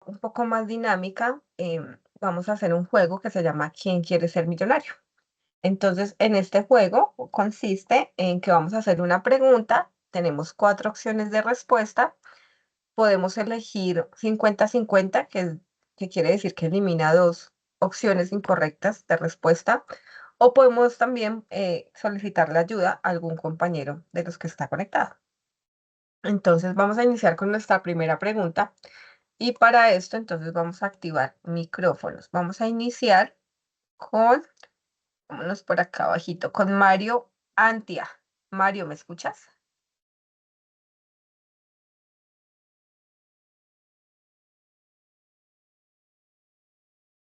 Un poco más dinámica, vamos a hacer un juego que se llama ¿Quién quiere ser millonario? Entonces, en este juego consiste en que vamos a hacer una pregunta, tenemos 4 opciones de respuesta, podemos elegir 50-50, que quiere decir que elimina 2 opciones incorrectas de respuesta, o podemos también solicitarle ayuda a algún compañero de los que está conectado. Entonces, vamos a iniciar con nuestra primera pregunta. Y para esto, entonces vamos a activar micrófonos. Vamos a iniciar con, vámonos por acá abajito, con Mario Antia. Mario, ¿me escuchas?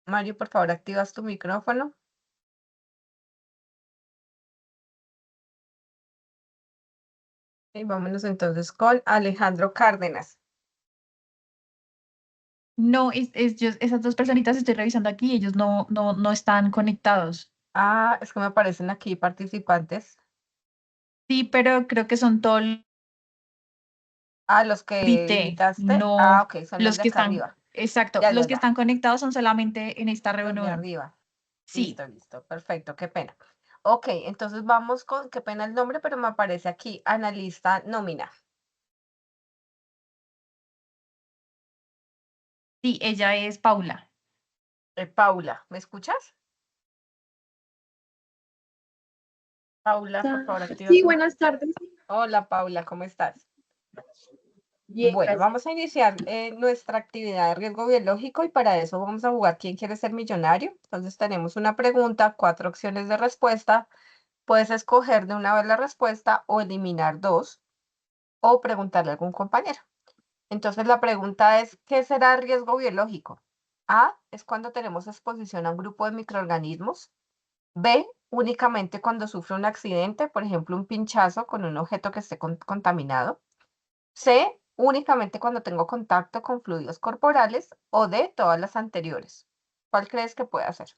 Mario, por favor, activas tu micrófono. Y vámonos entonces con Alejandro Cárdenas. No, esas dos personitas estoy revisando aquí, ellos no están conectados. Ah, es que me aparecen aquí participantes. Sí, pero creo que son todos Ah, los que invité, invitaste. Ah, no ok, son los los de que acá están, arriba. exacto, Ya, ya, los que ya. están conectados son solamente en esta Los de reunión. arriba. Sí, Listo, listo. Perfecto, qué pena. Ok, entonces vamos con, qué pena el nombre, pero me aparece aquí, analista nómina. sí, ella es Paula. Paula, ¿me escuchas? Paula, por favor, activa Sí, tu. buenas tardes. Hola, Paula, ¿cómo estás? Bien, Bueno, gracias. vamos a iniciar nuestra actividad de riesgo biológico y para eso vamos a jugar ¿Quién quiere ser millonario? Entonces tenemos una pregunta, 4 opciones de respuesta. Puedes escoger de una vez la respuesta o eliminar 2 o preguntarle a algún compañero. Entonces la pregunta es, ¿qué será riesgo biológico? A, es cuando tenemos exposición a un grupo de microorganismos. B, únicamente cuando sufre un accidente, por ejemplo, un pinchazo con un objeto que esté contaminado. C, únicamente cuando tengo contacto con fluidos corporales. O D, todas las anteriores. ¿Cuál crees que puede hacer?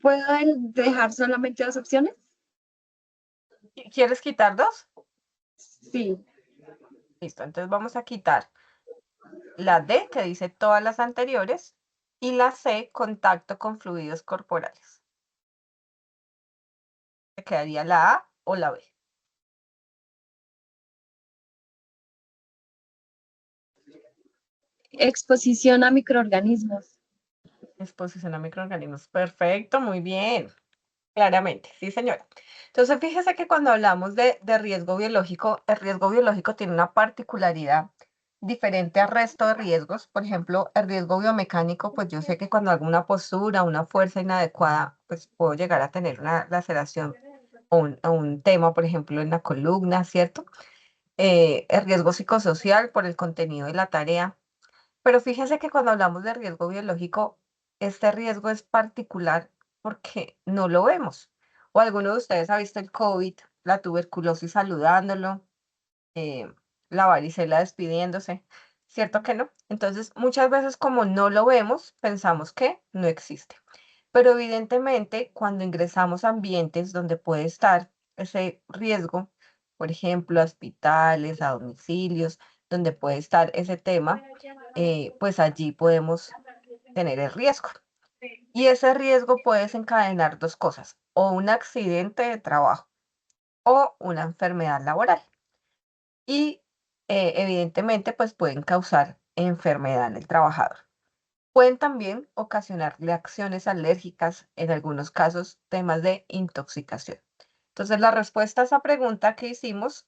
¿Puedo dejar solamente dos opciones? ¿Quieres quitar 2? Sí. Listo, entonces vamos a quitar la D, que dice todas las anteriores, y la C, contacto con fluidos corporales. Te quedaría la A o la B. Exposición a microorganismos. Exposición a microorganismos. Perfecto, muy bien. Claramente, sí, señora. Entonces, fíjese que cuando hablamos de riesgo biológico, el riesgo biológico tiene una particularidad diferente al resto de riesgos. Por ejemplo, el riesgo biomecánico, pues yo sé que cuando hago una postura, una fuerza inadecuada, pues puedo llegar a tener una laceración o un tema, por ejemplo, en la columna, ¿cierto? El riesgo psicosocial por el contenido de la tarea. Pero fíjese que cuando hablamos de riesgo biológico, este riesgo es particular porque no lo vemos. O alguno de ustedes ha visto el COVID, la tuberculosis saludándolo, eh, la varicela despidiéndose, ¿cierto que no? Entonces, muchas veces como no lo vemos, pensamos que no existe. Pero evidentemente, cuando ingresamos a ambientes donde puede estar ese riesgo, por ejemplo, a hospitales, a domicilios, donde puede estar ese tema, pues allí podemos tener el riesgo. Y ese riesgo puede desencadenar 2 cosas, o un accidente de trabajo o una enfermedad laboral. Y evidentemente, pues pueden causar enfermedad en el trabajador. Pueden también ocasionar reacciones alérgicas, en algunos casos temas de intoxicación. Entonces, la respuesta a esa pregunta que hicimos,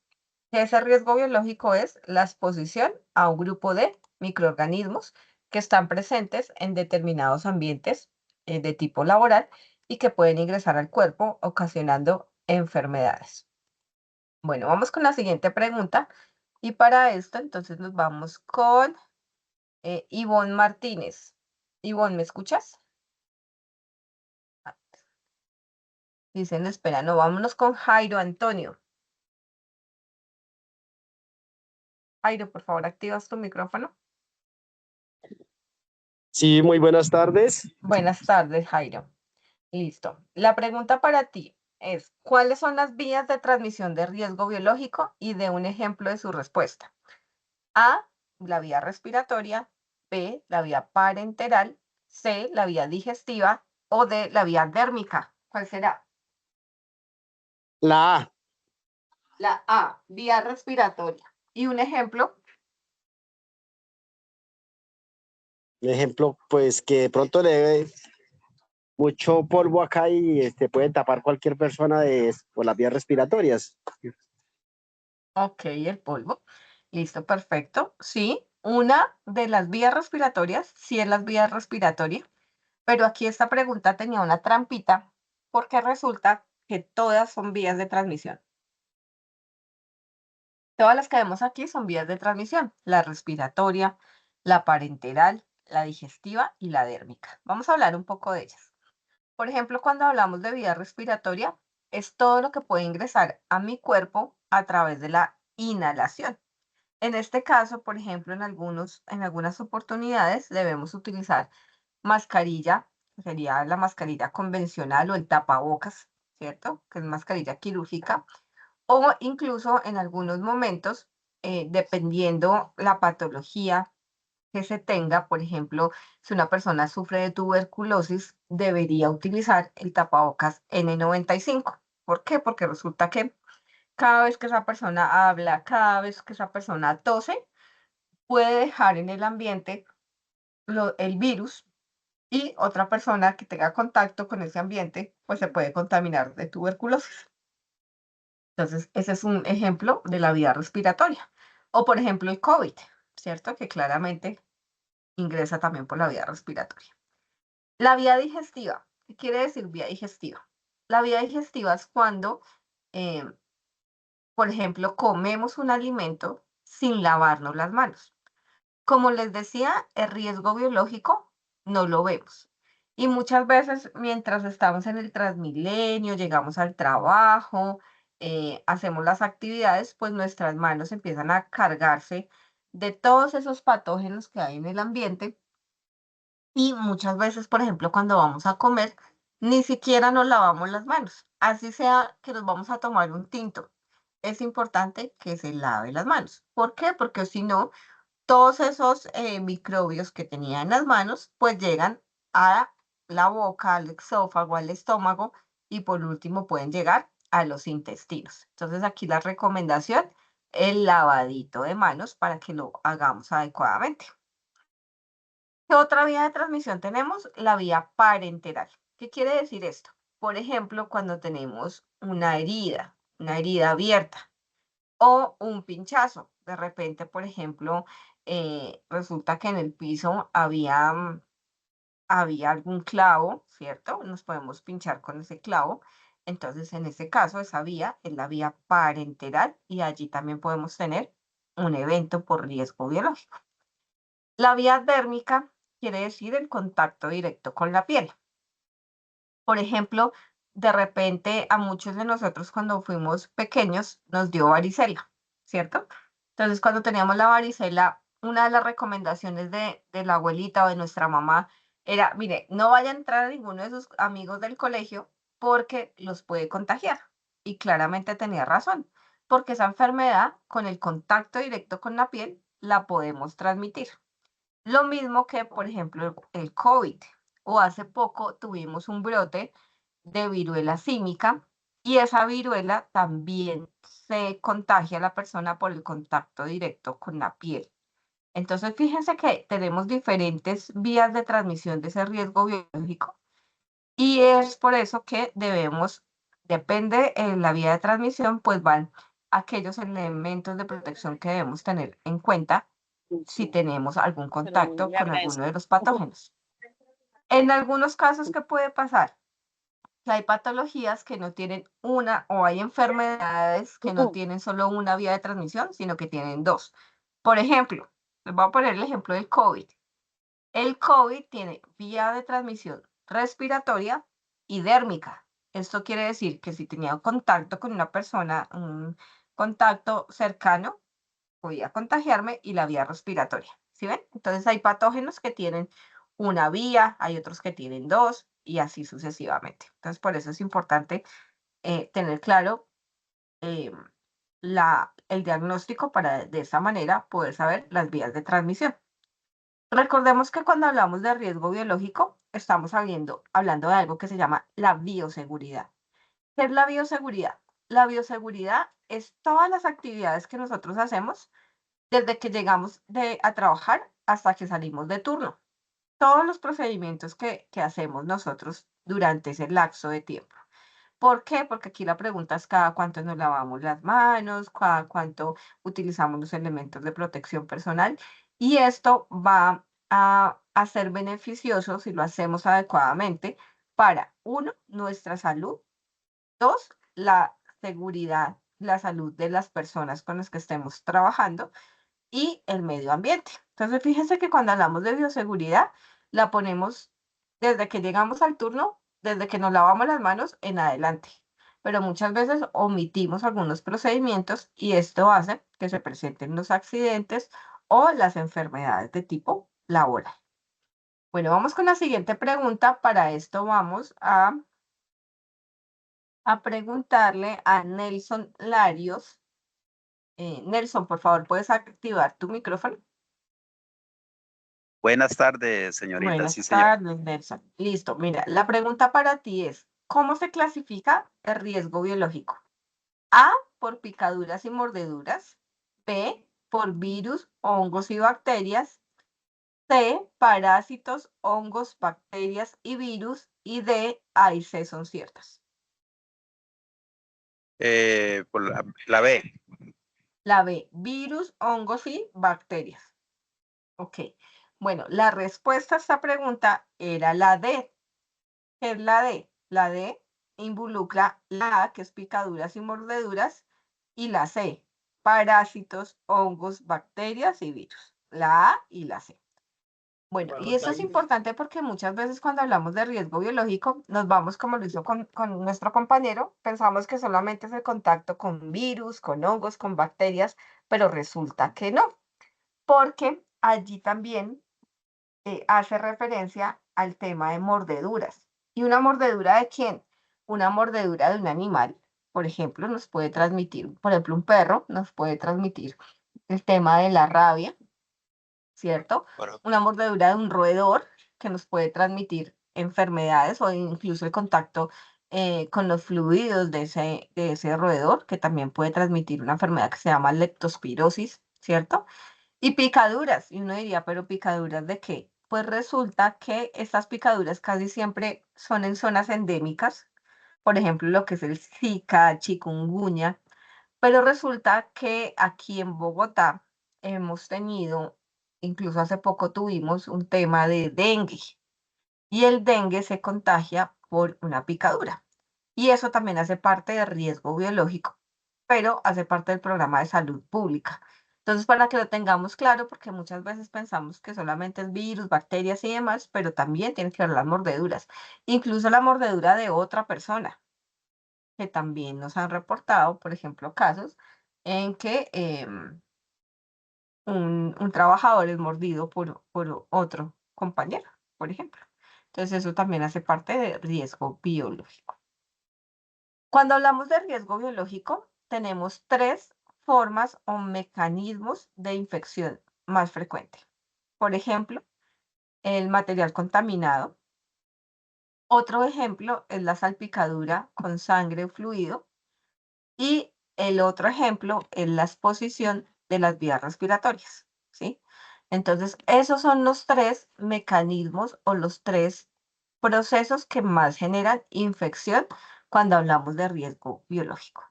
que ese riesgo biológico es la exposición a un grupo de microorganismos que están presentes en determinados ambientes de tipo laboral y que pueden ingresar al cuerpo ocasionando enfermedades. Bueno, vamos con la siguiente pregunta y para esto entonces nos vamos con Ivonne Martínez. Ivonne, ¿me escuchas? Ah, dicen, espera, no, vámonos con Jairo Antonio. Jairo, por favor, activas tu micrófono. Sí, muy buenas tardes. Buenas tardes, Jairo. Listo. La pregunta para ti es, ¿cuáles son las vías de transmisión de riesgo biológico y de un ejemplo de su respuesta? A, la vía respiratoria, B, la vía parenteral, C, la vía digestiva o D, la vía dérmica. ¿Cuál será? La A. La A, vía respiratoria. Y un ejemplo, Un ejemplo, pues que de pronto le dé mucho polvo acá y puede tapar cualquier persona por las vías respiratorias. ok, el polvo. Listo, perfecto. Sí, una de las vías respiratorias, sí es las vías respiratorias, pero aquí esta pregunta tenía una trampita porque resulta que todas son vías de transmisión. Todas las que vemos aquí son vías de transmisión, la respiratoria, la parenteral, la digestiva y la dérmica. Vamos a hablar un poco de ellas. Por ejemplo, cuando hablamos de vía respiratoria, es todo lo que puede ingresar a mi cuerpo a través de la inhalación. En este caso, por ejemplo, en algunas oportunidades debemos utilizar mascarilla, que sería la mascarilla convencional o el tapabocas, ¿cierto? Que es mascarilla quirúrgica, o incluso en algunos momentos, dependiendo la patología que se tenga, por ejemplo, si una persona sufre de tuberculosis, debería utilizar el tapabocas N95. ¿Por qué? Porque resulta que cada vez que esa persona habla, cada vez que esa persona tose, puede dejar en el ambiente el virus y otra persona que tenga contacto con ese ambiente, pues se puede contaminar de tuberculosis. Entonces, ese es un ejemplo de la vía respiratoria. O, por ejemplo, el COVID, ¿cierto? Que claramente ingresa también por la vía respiratoria. La vía digestiva. ¿Qué quiere decir vía digestiva? La vía digestiva es cuando, eh, por ejemplo, comemos un alimento sin lavarnos las manos. Como les decía, el riesgo biológico no lo vemos. Y muchas veces mientras estamos en el Transmilenio, llegamos al trabajo, hacemos las actividades, pues nuestras manos empiezan a cargarse de todos esos patógenos que hay en el ambiente. Y muchas veces, por ejemplo, cuando vamos a comer, ni siquiera nos lavamos las manos. Así sea que nos vamos a tomar un tinto. Es importante que se lave las manos. ¿Por qué? Porque si no, todos esos microbios que tenía en las manos, pues llegan a la boca, al esófago, al estómago y por último pueden llegar a los intestinos. Entonces aquí la recomendación, el lavadito de manos para que lo hagamos adecuadamente. ¿Qué otra vía de transmisión tenemos? La vía parenteral. ¿Qué quiere decir esto? Por ejemplo, cuando tenemos una herida abierta o un pinchazo. De repente, por ejemplo, resulta que en el piso había algún clavo, ¿cierto? Nos podemos pinchar con ese clavo. Entonces, en ese caso, esa vía es la vía parenteral y allí también podemos tener un evento por riesgo biológico. La vía dérmica quiere decir el contacto directo con la piel. Por ejemplo, de repente a muchos de nosotros cuando fuimos pequeños nos dio varicela, ¿cierto? Entonces, cuando teníamos la varicela, una de las recomendaciones de la abuelita o de nuestra mamá era, mire, no vaya a entrar a ninguno de sus amigos del colegio porque los puede contagiar. Y claramente tenía razón, porque esa enfermedad con el contacto directo con la piel la podemos transmitir. Lo mismo que, por ejemplo, el COVID, o hace poco tuvimos un brote de viruela símica y esa viruela también se contagia a la persona por el contacto directo con la piel. Entonces, fíjense que tenemos diferentes vías de transmisión de ese riesgo biológico y es por eso que depende en la vía de transmisión, pues van aquellos elementos de protección que debemos tener en cuenta si tenemos algún contacto con alguno de los patógenos. En algunos casos, ¿qué puede pasar? Que hay patologías que no tienen una o hay enfermedades que no tienen solo una vía de transmisión, sino que tienen dos. Por ejemplo, les voy a poner el ejemplo del COVID. El COVID tiene vía de transmisión respiratoria y dérmica. Esto quiere decir que si tenía contacto con una persona, un contacto cercano, podía contagiarme y la vía respiratoria. ¿Sí ven? Entonces hay patógenos que tienen una vía, hay otros que tienen dos y así sucesivamente. Entonces por eso es importante tener claro eh, el diagnóstico para de esta manera poder saber las vías de transmisión. Recordemos que cuando hablamos de riesgo biológico, estamos hablando de algo que se llama la bioseguridad. ¿Qué es la bioseguridad? La bioseguridad es todas las actividades que nosotros hacemos desde que llegamos a trabajar hasta que salimos de turno. Todos los procedimientos que hacemos nosotros durante ese lapso de tiempo. ¿Por qué? Porque aquí la pregunta es cada cuánto nos lavamos las manos, cada cuánto utilizamos los elementos de protección personal, y esto va a ser beneficioso si lo hacemos adecuadamente para, uno, nuestra salud, dos, la seguridad, la salud de las personas con las que estemos trabajando y el medio ambiente. Entonces, fíjense que cuando hablamos de bioseguridad, la ponemos desde que llegamos al turno, desde que nos lavamos las manos en adelante. Pero muchas veces omitimos algunos procedimientos y esto hace que se presenten los accidentes o las enfermedades de tipo laboral. Bueno, vamos con la siguiente pregunta. Para esto vamos a preguntarle a Nelson Larios. Nelson, por favor, ¿puedes activar tu micrófono? Buenas tardes, señorita. Buenas Sí, señor. tardes, Nelson. Listo, mira, la pregunta para ti es, ¿cómo se clasifica el riesgo biológico? A, por picaduras y mordeduras. B, por virus, hongos y bacterias. C, parásitos, hongos, bacterias y virus. Y D, A y C son ciertas. Por la B. La B, virus, hongos y bacterias. Ok. Bueno, la respuesta a esta pregunta era la D. ¿Qué es la D? La D involucra la A, que es picaduras y mordeduras, y la C, parásitos, hongos, bacterias y virus. La A y la C. Bueno, y eso es importante porque muchas veces cuando hablamos de riesgo biológico, nos vamos, como lo hizo con nuestro compañero, pensamos que solamente es el contacto con virus, con hongos, con bacterias, pero resulta que no, porque allí también hace referencia al tema de mordeduras. ¿Y una mordedura de quién? Una mordedura de un animal, por ejemplo, nos puede transmitir, por ejemplo, un perro nos puede transmitir el tema de la rabia, ¿cierto? Bueno, Una mordedura de un roedor que nos puede transmitir enfermedades o incluso el contacto con los fluidos de ese roedor, que también puede transmitir una enfermedad que se llama leptospirosis, ¿cierto? Y picaduras, y uno diría, pero picaduras ¿de qué? Pues resulta que estas picaduras casi siempre son en zonas endémicas, por ejemplo, lo que es el Zika, chikungunya, pero resulta que aquí en Bogotá hemos tenido, incluso hace poco tuvimos un tema de dengue, y el dengue se contagia por una picadura. Y eso también hace parte del riesgo biológico, pero hace parte del programa de salud pública. Entonces, para que lo tengamos claro, porque muchas veces pensamos que solamente es virus, bacterias y demás, pero también tiene que ver las mordeduras, incluso la mordedura de otra persona, que también nos han reportado, por ejemplo, casos en que un trabajador es mordido por otro compañero, por ejemplo. Entonces, eso también hace parte de riesgo biológico. Cuando hablamos de riesgo biológico, tenemos tres formas o mecanismos de infección más frecuentes. Por ejemplo, el material contaminado. Otro ejemplo es la salpicadura con sangre o fluido. Y el otro ejemplo es la exposición de las vías respiratorias, ¿sí? Entonces, esos son los tres mecanismos o los tres procesos que más generan infección cuando hablamos de riesgo biológico.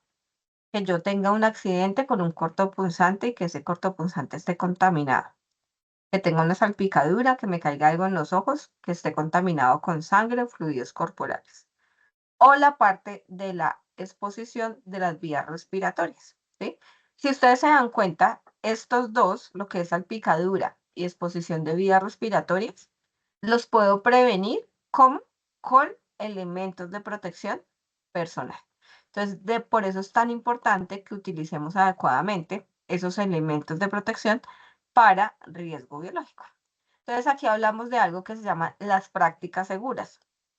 Que yo tenga un accidente con un cortopunzante y que ese cortopunzante esté contaminado. Que tenga una salpicadura, que me caiga algo en los ojos, que esté contaminado con sangre o fluidos corporales. O la parte de la exposición de las vías respiratorias, ¿sí? Si ustedes se dan cuenta, estos dos, lo que es salpicadura y exposición de vías respiratorias, los puedo prevenir con elementos de protección personal. Entonces, por eso es tan importante que utilicemos adecuadamente esos elementos de protección para riesgo biológico. Entonces, aquí hablamos de algo que se llama las prácticas seguras.